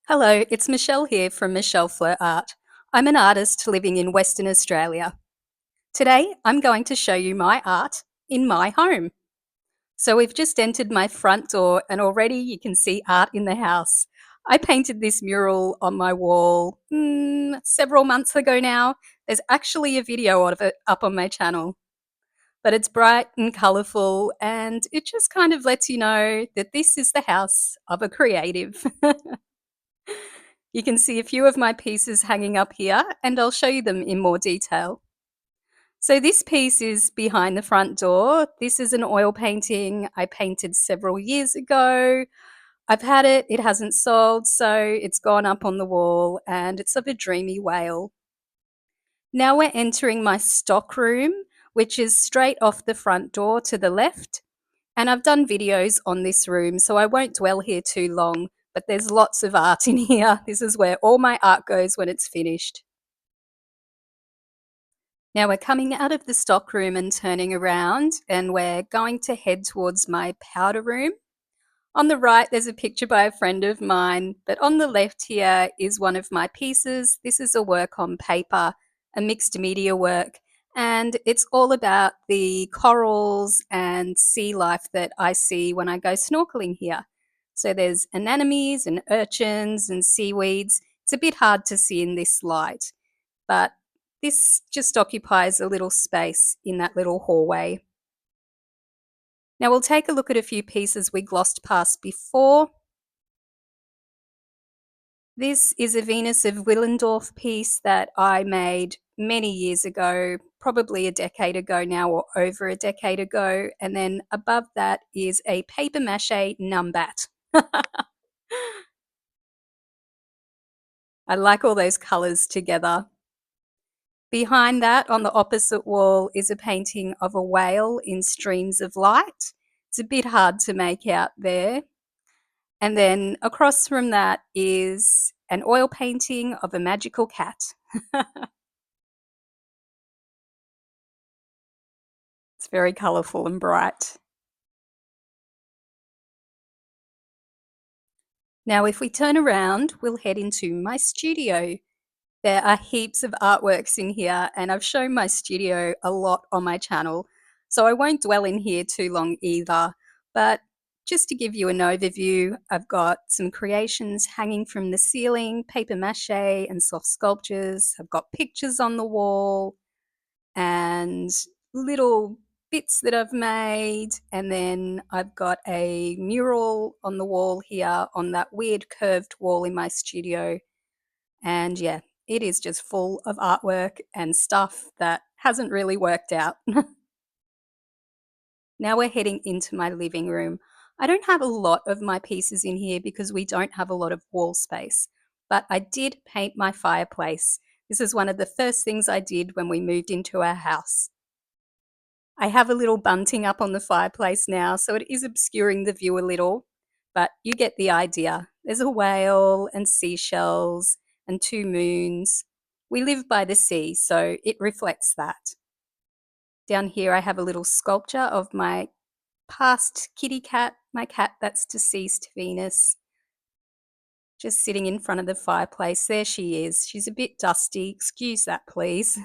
Hello, it's Michelle here from Michelle Fleur Art. I'm an artist living in Western Australia. Today, I'm going to show you my art in my home. So we've just entered my front door and already you can see art in the house. I painted this mural on my wall several months ago now. There's actually a video of it up on my channel, but it's bright and colourful and it just kind of lets you know that this is the house of a creative. You can see a few of my pieces hanging up here, and I'll show you them in more detail. So this piece is behind the front door. This is an oil painting I painted several years ago. I've had it, it hasn't sold, so it's gone up on the wall and it's of a dreamy whale. Now we're entering my stock room, which is straight off the front door to the left. And I've done videos on this room, so I won't dwell here too long, but there's lots of art in here. This is where all my art goes when it's finished. Now we're coming out of the stock room and turning around, and we're going to head towards my powder room. On the right, there's a picture by a friend of mine, but on the left here is one of my pieces. This is a work on paper, a mixed media work, and it's all about the corals and sea life that I see when I go snorkeling here. So there's anemones and urchins and seaweeds. It's a bit hard to see in this light, but this just occupies a little space in that little hallway. Now we'll take a look at a few pieces we glossed past before. This is a Venus of Willendorf piece that I made many years ago, probably a decade ago now or over a decade ago. And then above that is a paper mache numbat. I like all those colours together. Behind that, on the opposite wall, is a painting of a whale in streams of light. It's a bit hard to make out there. And then across from that is an oil painting of a magical cat. It's very colourful and bright. Now, if we turn around, we'll head into my studio. There are heaps of artworks in here, and I've shown my studio a lot on my channel, so I won't dwell in here too long either. But just to give you an overview, I've got some creations hanging from the ceiling, paper mache and soft sculptures. I've got pictures on the wall and little bits that I've made, and then I've got a mural on the wall here on that weird curved wall in my studio. And yeah, it is just full of artwork and stuff that hasn't really worked out. Now we're heading into my living room. I don't have a lot of my pieces in here because we don't have a lot of wall space, but I did paint my fireplace. This is one of the first things I did when we moved into our house. I have a little bunting up on the fireplace now, so it is obscuring the view a little, but you get the idea. There's a whale and seashells and two moons. We live by the sea, so it reflects that. Down here I have a little sculpture of my past kitty cat, my cat that's deceased, Venus, just sitting in front of the fireplace. There she is. She's a bit dusty. Excuse that, please.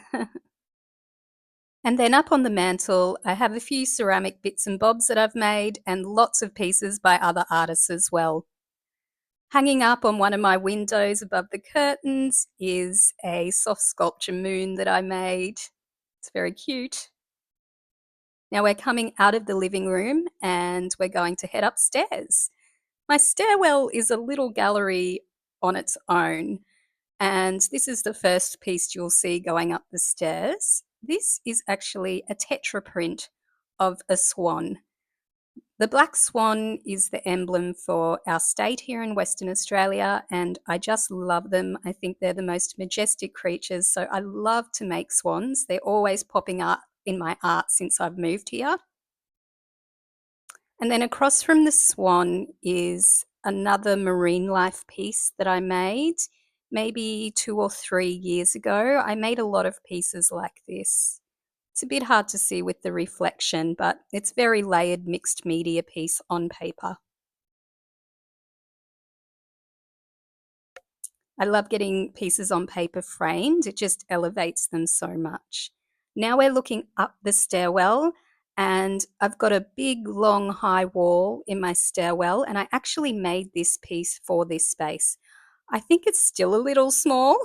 And then up on the mantle, I have a few ceramic bits and bobs that I've made and lots of pieces by other artists as well. Hanging up on one of my windows above the curtains is a soft sculpture moon that I made. It's very cute. Now we're coming out of the living room and we're going to head upstairs. My stairwell is a little gallery on its own, and this is the first piece you'll see going up the stairs. This is actually a tetra print of a swan. The black swan is the emblem for our state here in Western Australia, and I just love them. I think they're the most majestic creatures, so I love to make swans. They're always popping up in my art since I've moved here. And then across from the swan is another marine life piece that I made maybe 2 or 3 years ago. I made a lot of pieces like this. It's a bit hard to see with the reflection, but it's very layered mixed media piece on paper. I love getting pieces on paper framed, it just elevates them so much. Now we're looking up the stairwell, and I've got a big, long, high wall in my stairwell, and I actually made this piece for this space. I think it's still a little small,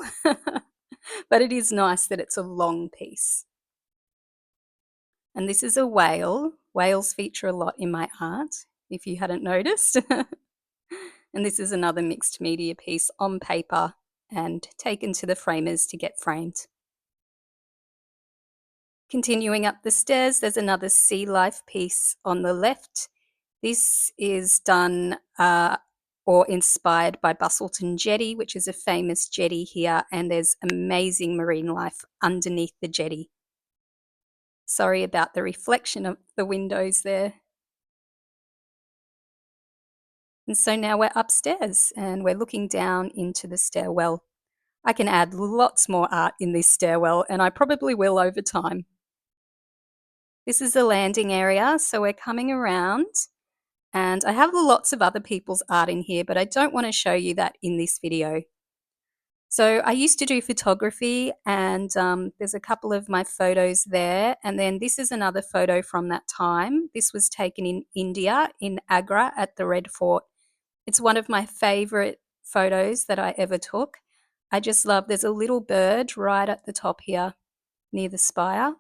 but it is nice that it's a long piece. And this is a whale. Whales feature a lot in my art, if you hadn't noticed. And this is another mixed media piece on paper and taken to the framers to get framed. Continuing up the stairs, there's another sea life piece on the left. This is done or inspired by Bustleton Jetty, which is a famous jetty here, and there's amazing marine life underneath the jetty. Sorry about the reflection of the windows there. And so now we're upstairs and we're looking down into the stairwell. I can add lots more art in this stairwell, and I probably will over time. This is the landing area, so we're coming around, and I have lots of other people's art in here, but I don't want to show you that in this video. So I used to do photography, and there's a couple of my photos there, and then this is another photo from that time. This was taken in India, in Agra at the Red Fort. It's one of my favorite photos that I ever took. I just love, there's a little bird right at the top here near the spire,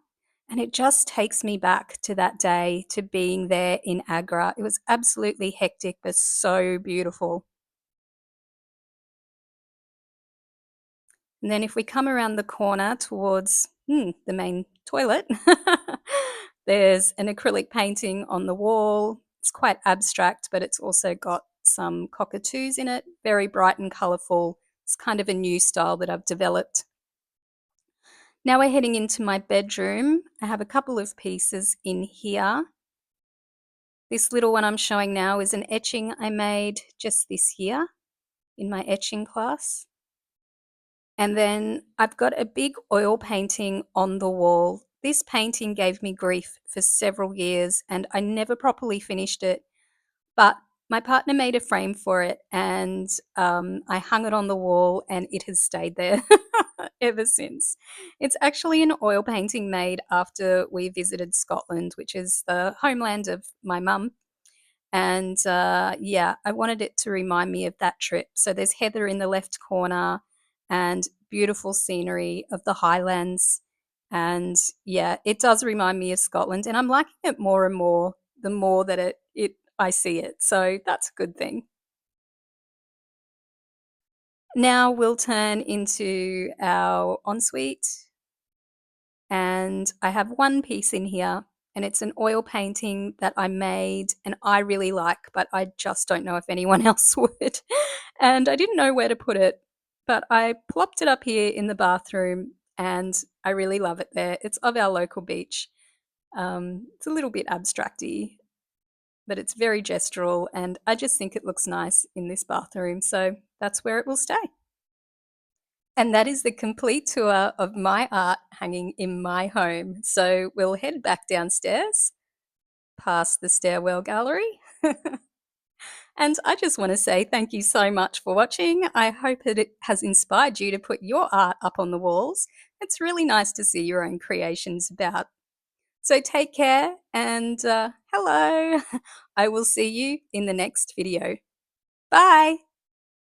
and it just takes me back to that day, to being there in Agra. It was absolutely hectic, but so beautiful. And then if we come around the corner towards the main toilet, there's an acrylic painting on the wall. It's quite abstract, but it's also got some cockatoos in it, very bright and colourful. It's kind of a new style that I've developed. Now we're heading into my bedroom. I have a couple of pieces in here. This little one I'm showing now is an etching I made just this year in my etching class. And then I've got a big oil painting on the wall. This painting gave me grief for several years and I never properly finished it. But my partner made a frame for it, and I hung it on the wall, and it has stayed there ever since. It's actually an oil painting made after we visited Scotland, which is the homeland of my mum. And yeah, I wanted it to remind me of that trip. So there's heather in the left corner and beautiful scenery of the Highlands. And yeah, it does remind me of Scotland. And I'm liking it more and more the more that I see it. So that's a good thing. Now we'll turn into our ensuite, and I have one piece in here, and it's an oil painting that I made and I really like, but I just don't know if anyone else would. And I didn't know where to put it, but I plopped it up here in the bathroom and I really love it there. It's of our local beach. It's a little bit abstracty, but it's very gestural, and I just think it looks nice in this bathroom. So that's where it will stay. And that is the complete tour of my art hanging in my home. So we'll head back downstairs, past the stairwell gallery. And I just want to say thank you so much for watching. I hope that it has inspired you to put your art up on the walls. It's really nice to see your own creations about. So take care and hello. I will see you in the next video. Bye.